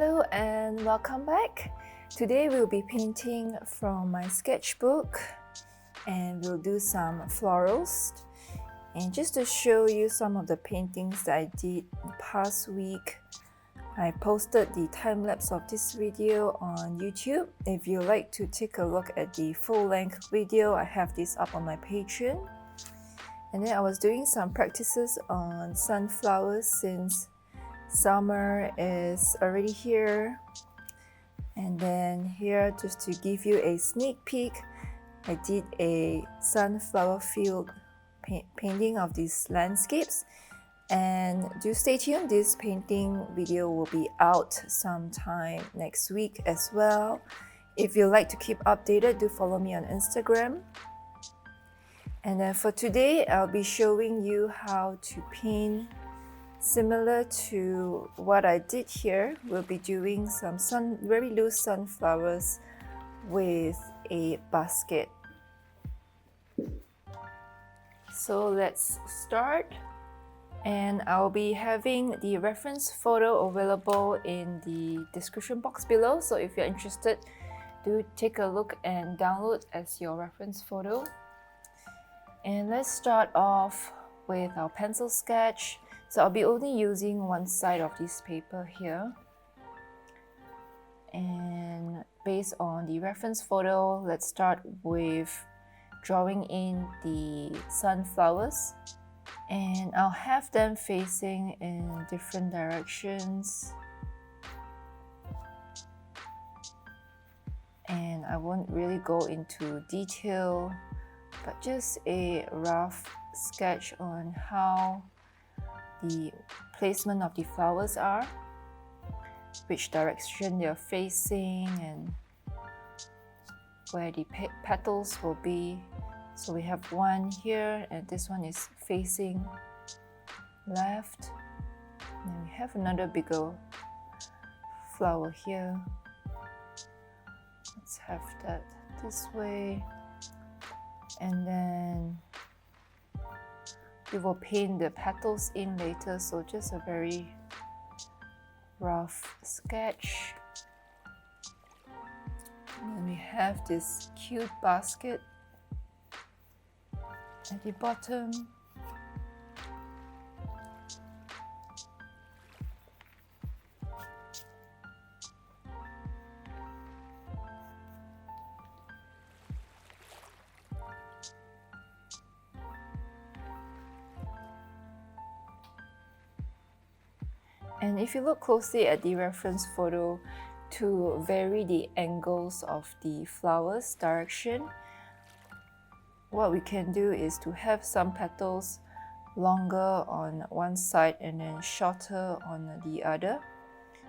Hello and welcome back. Today we'll be painting from my sketchbook and we'll do some florals. And just to show you some of the paintings that I did the past week, I posted the time-lapse of this video on YouTube. If you like to take a look at the full-length video, I have this up on my Patreon. And then I was doing some practices on sunflowers since summer is already here. And then here, just to give you a sneak peek, I did a sunflower field painting of these landscapes. And do stay tuned, this painting video will be out sometime next week as well. If you like to keep updated, do follow me on Instagram. And then for today, I'll be showing you how to paint similar to what I did here. We'll be doing some very loose sunflowers with a basket. So let's start. And I'll be having the reference photo available in the description box below. So if you're interested, do take a look and download as your reference photo. And let's start off with our pencil sketch. So I'll be only using one side of this paper here. And based on the reference photo, let's start with drawing in the sunflowers. And I'll have them facing in different directions. And I won't really go into detail, but just a rough sketch on how the placement of the flowers are, which direction they're facing, and where the petals will be. So we have one here, and this one is facing left. And then we have another bigger flower here. Let's have that this way. And then we will paint the petals in later, so just a very rough sketch. And then we have this cute basket at the bottom. And if you look closely at the reference photo, to vary the angles of the flowers direction, what we can do is to have some petals longer on one side and then shorter on the other.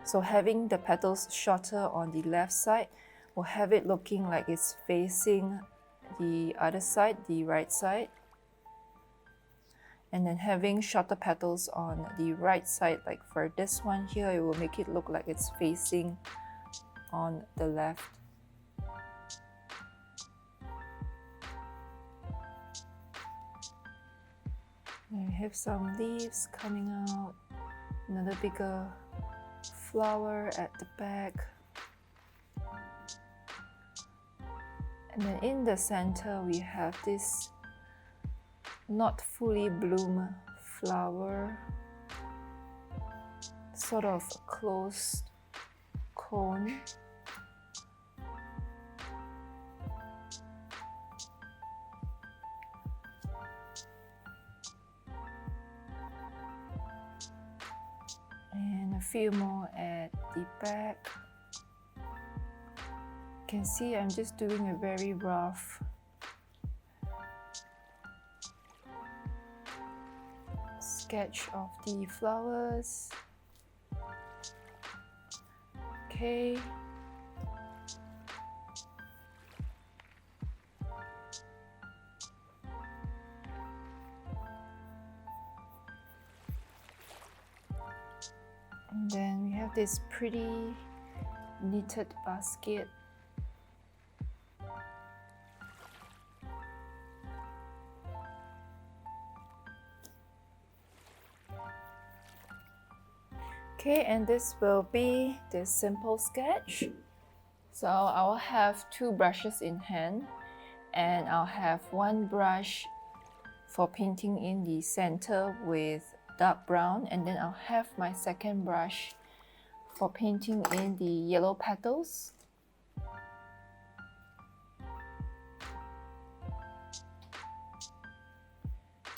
So having the petals shorter on the left side will have it looking like it's facing the other side, the right side. And then having shorter petals on the right side, like for this one here, it will make it look like it's facing on the left. And we have some leaves coming out, another bigger flower at the back. And then in the center, we have this not fully bloom flower, sort of a closed cone. And a few more at the back. You can see I'm just doing a very rough sketch of the flowers. Okay. And then we have this pretty knitted basket. Okay, and this will be the simple sketch. So I'll have two brushes in hand, and I'll have one brush for painting in the center with dark brown, and then I'll have my second brush for painting in the yellow petals.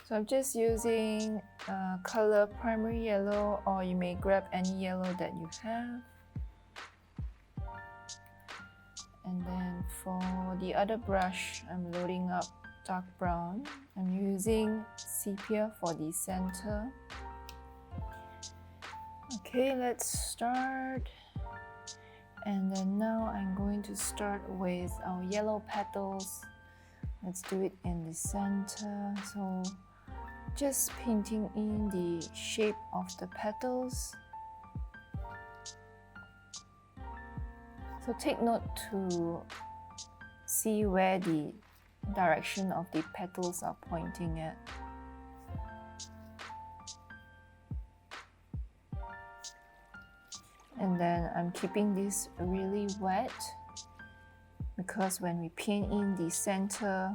So I'm just using color primary yellow, or you may grab any yellow that you have. And then for the other brush, I'm loading up dark brown. I'm using sepia for the center. Okay, let's start. And then now I'm going to start with our yellow petals. Let's do it in the center. So just painting in the shape of the petals. So take note to see where the direction of the petals are pointing at. And then I'm keeping this really wet because when we paint in the center,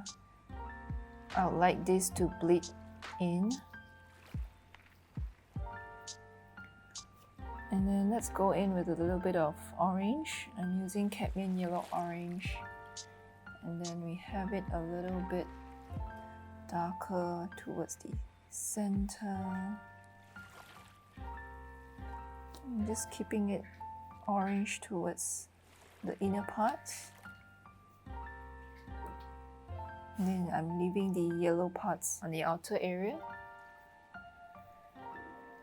I would like this to bleed in. And then let's go in with a little bit of orange. I'm using cadmium yellow orange. And then we have it a little bit darker towards the center. I'm just keeping it orange towards the inner parts. And then I'm leaving the yellow parts on the outer area.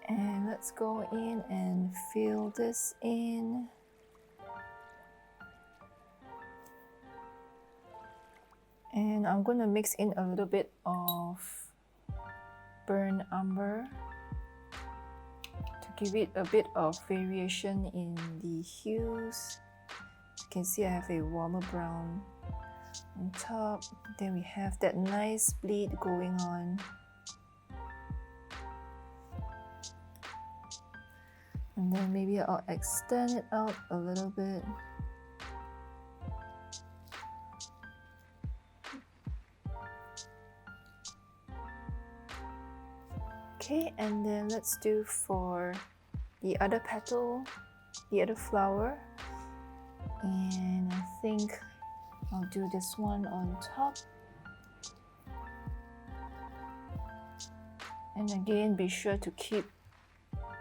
And let's go in and fill this in. And I'm going to mix in a little bit of burnt umber to give it a bit of variation in the hues. You can see I have a warmer brown on top. Then we have that nice bleed going on. And then maybe I'll extend it out a little bit. Okay, and then let's do for the other petal, the other flower. And I think I'll do this one on top. And again, be sure to keep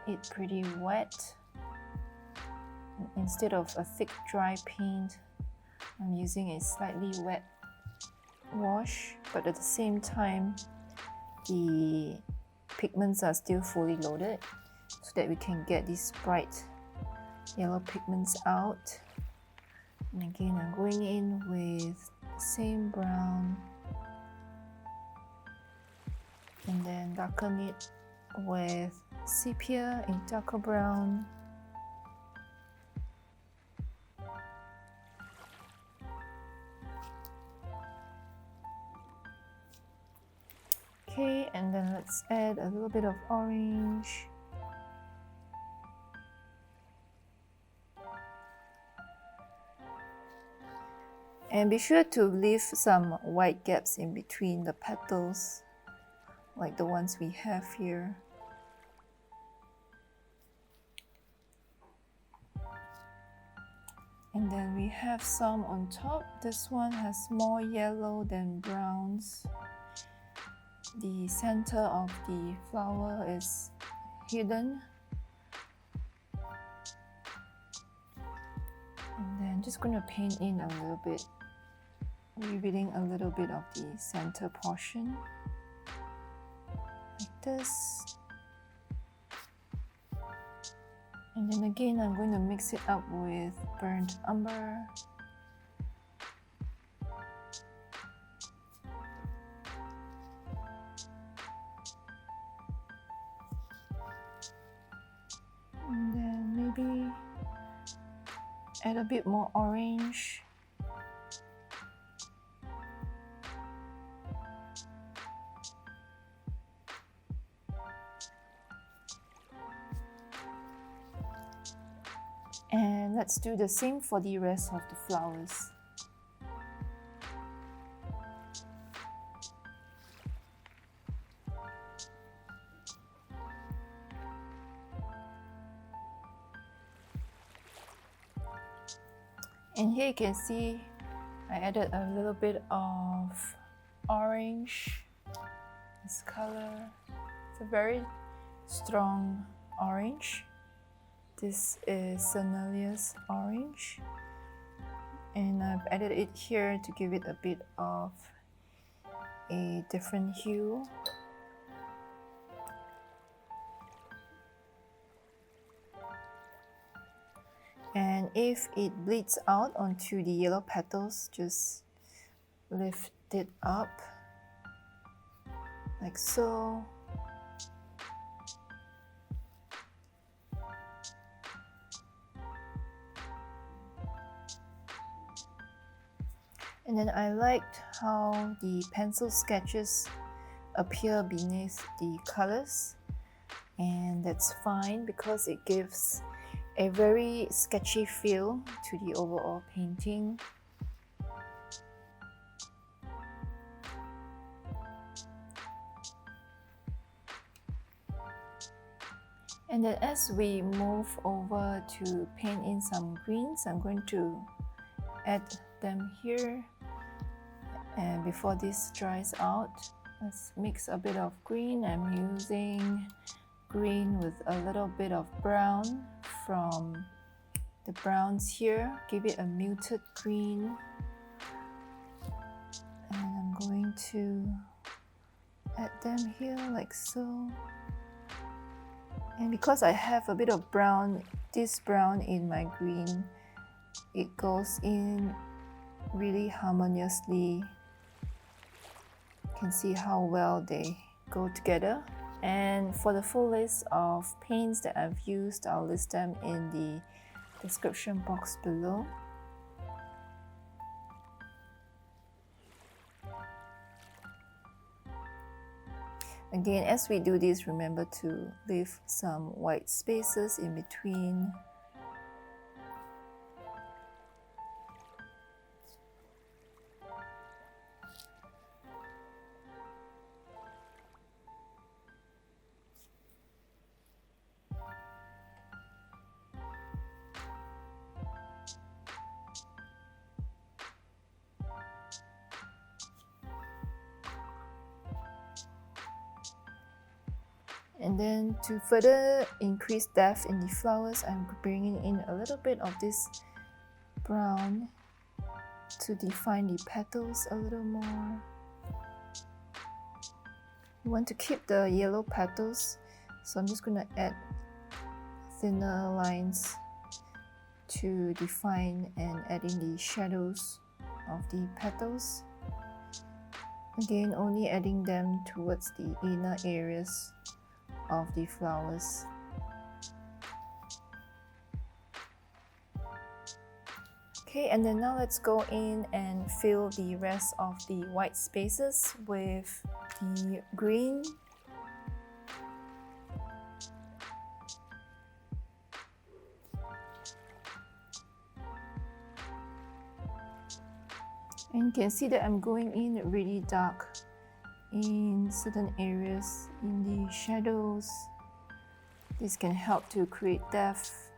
it pretty wet. Instead of a thick dry paint, I'm using a slightly wet wash, but at the same time the pigments are still fully loaded so that we can get these bright yellow pigments out. And again, I'm going in with the same brown and then darken it with sepia, a darker brown. Okay, and then let's add a little bit of orange. And be sure to leave some white gaps in between the petals, like the ones we have here. And then we have some on top. This one has more yellow than browns. The center of the flower is hidden. And then just going to paint in a little bit, revealing a little bit of the center portion, like this. And then again, I'm going to mix it up with burnt umber. And then maybe add a bit more orange. And let's do the same for the rest of the flowers. And here you can see I added a little bit of orange. This color, it's a very strong orange. This is Sanalia's orange, and I've added it here to give it a bit of a different hue. And if it bleeds out onto the yellow petals, just lift it up like so. And then I liked how the pencil sketches appear beneath the colors, and that's fine because it gives a very sketchy feel to the overall painting. And then as we move over to paint in some greens, I'm going to add them here. And before this dries out, let's mix a bit of green. I'm using green with a little bit of brown from the browns here. Give it a muted green. And I'm going to add them here like so. And because I have a bit of brown, this brown in my green, it goes in really harmoniously. You can see how well they go together. And for the full list of paints that I've used, I'll list them in the description box below. Again, as we do this, remember to leave some white spaces in between. And then to further increase depth in the flowers, I'm bringing in a little bit of this brown to define the petals a little more. You want to keep the yellow petals, so I'm just going to add thinner lines to define and add in the shadows of the petals. Again, only adding them towards the inner areas of the flowers. Okay, and then now let's go in and fill the rest of the white spaces with the green. And you can see that I'm going in really dark in certain areas in the shadows. This can help to create depth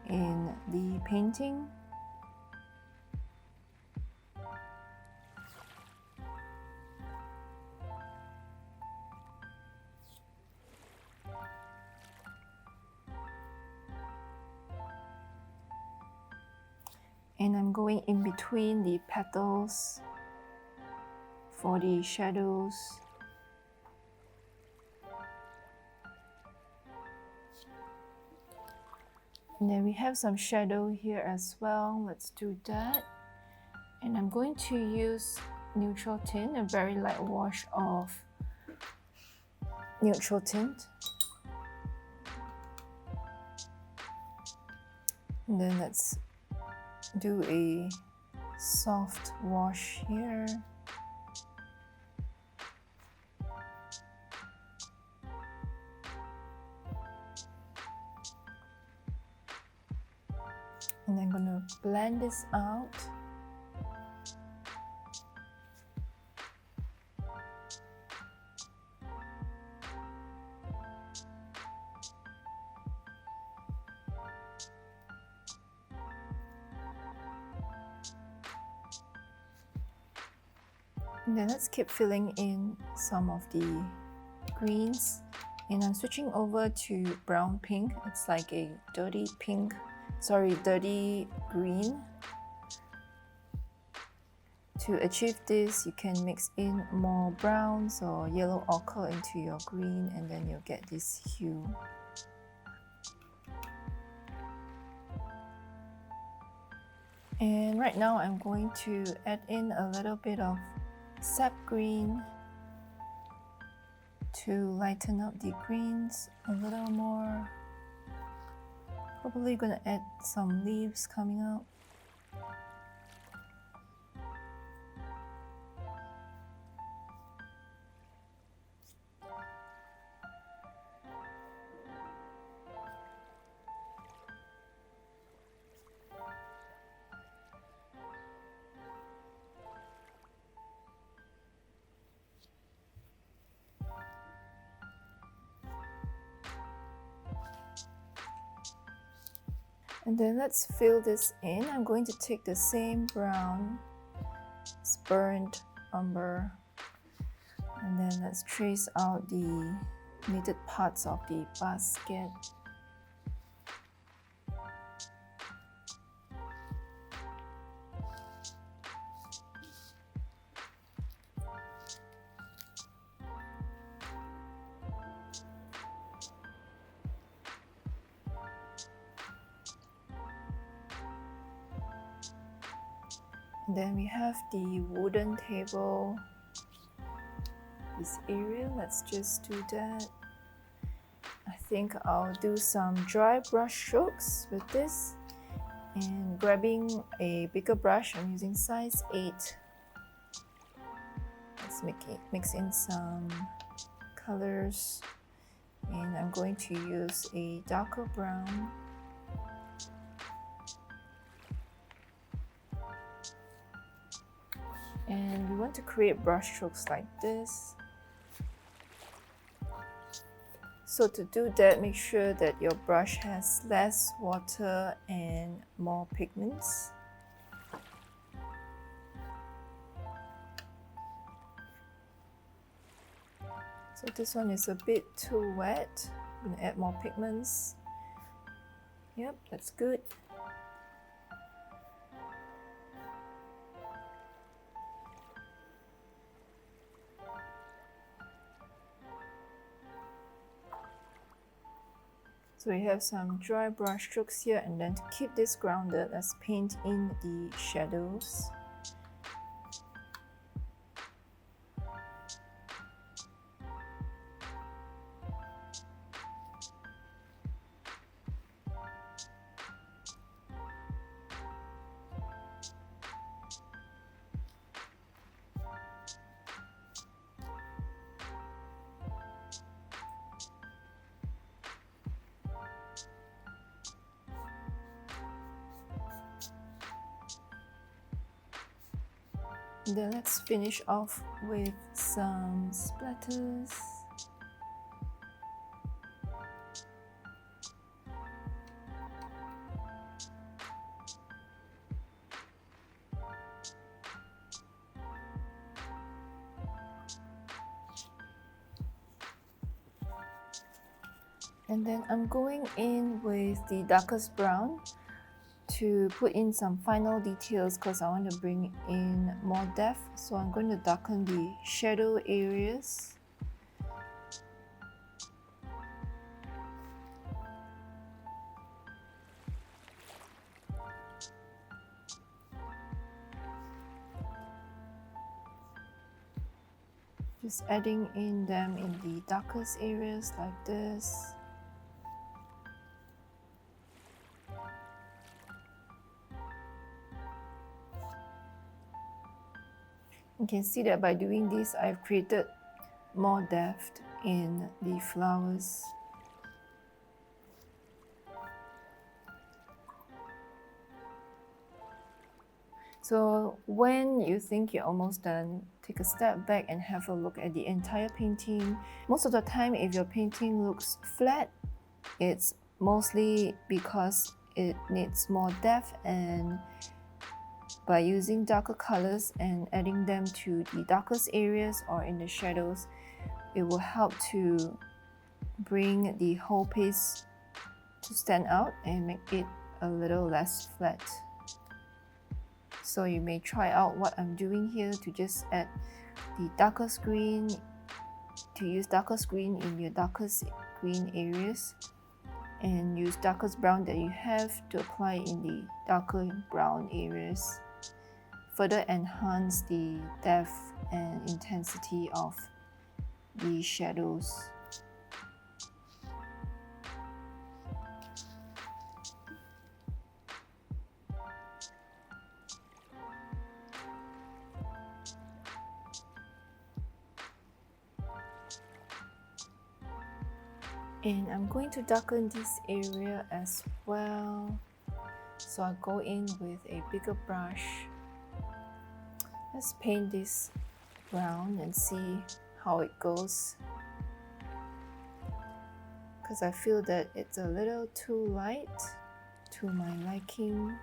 in the painting. And I'm going in between the petals for the shadows. And then we have some shadow here as well. Let's do that. And I'm going to use neutral tint, a very light wash of neutral tint. And then let's do a soft wash here. And I'm going to blend this out. And then let's keep filling in some of the greens. And I'm switching over to brown pink. It's like a dirty pink, dirty green. To achieve this, you can mix in more browns or yellow ochre into your green, and then you'll get this hue. And right now I'm going to add in a little bit of sap green to lighten up the greens a little more. Probably gonna add some leaves coming out. And then let's fill this in. I'm going to take the same brown, it's burnt umber, and then let's trace out the knitted parts of the basket. And then we have the wooden table, this area. Let's just do that. I think I'll do some dry brush strokes with this, and grabbing a bigger brush, I'm using size 8. Let's mix in some colors, and I'm going to use a darker brown. And we want to create brush strokes like this. So to do that, make sure that your brush has less water and more pigments. So this one is a bit too wet. I'm gonna add more pigments. Yep, that's good. So we have some dry brush strokes here, and then to keep this grounded, let's paint in the shadows. And then let's finish off with some splatters. And then I'm going in with the darkest brown to put in some final details because I want to bring in more depth. So I'm going to darken the shadow areas. Just adding in them in the darkest areas like this. You can see that by doing this, I've created more depth in the flowers. So when you think you're almost done, take a step back and have a look at the entire painting. Most of the time, if your painting looks flat, it's mostly because it needs more depth, and by using darker colors and adding them to the darkest areas or in the shadows, it will help to bring the whole piece to stand out and make it a little less flat. So you may try out what I'm doing here to just add the darkest green, to use darkest green in your darkest green areas, and use darkest brown that you have to apply in the darker brown areas. Further enhance the depth and intensity of the shadows. And I'm going to darken this area as well. So I go in with a bigger brush. Let's paint this brown and see how it goes. Because I feel that it's a little too light to my liking.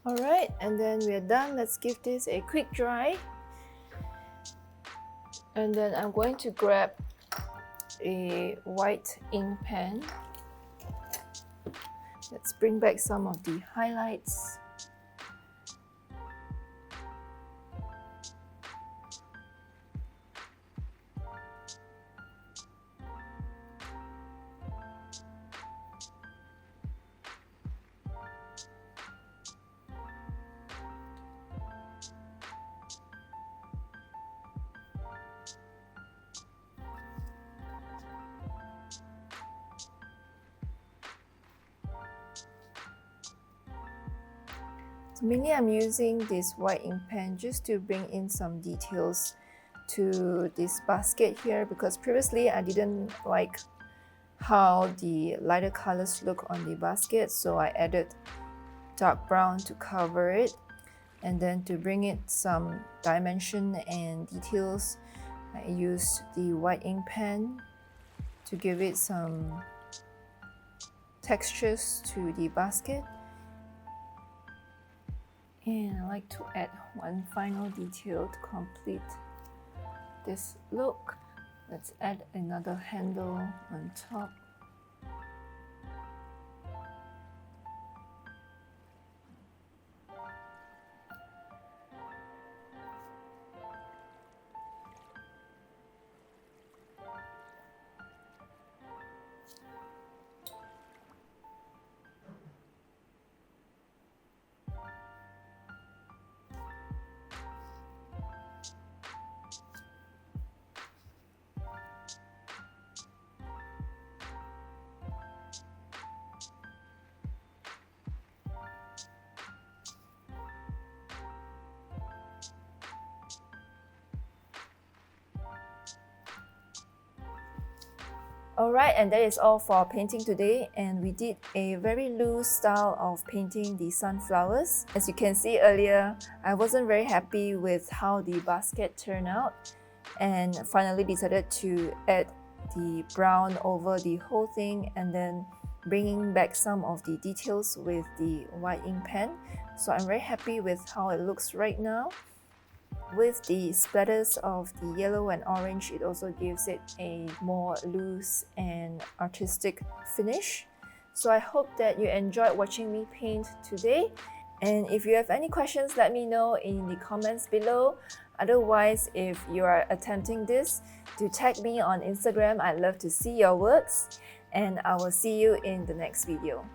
Alright, and then we're done. Let's give this a quick dry. And then I'm going to grab a white ink pen. Let's bring back some of the highlights. So mainly I'm using this white ink pen just to bring in some details to this basket here, because previously I didn't like how the lighter colors look on the basket, so I added dark brown to cover it, and then to bring it some dimension and details, I used the white ink pen to give it some textures to the basket. And I like to add one final detail to complete this look. Let's add another handle on top. Alright, and that is all for painting today, and we did a very loose style of painting the sunflowers. As you can see earlier, I wasn't very happy with how the basket turned out, and finally decided to add the brown over the whole thing, and then bringing back some of the details with the white ink pen. So I'm very happy with how it looks right now. With the splatters of the yellow and orange, it also gives it a more loose and artistic finish. So I hope that you enjoyed watching me paint today. And if you have any questions, let me know in the comments below. Otherwise, if you are attempting this, do tag me on Instagram. I'd love to see your works, and I will see you in the next video.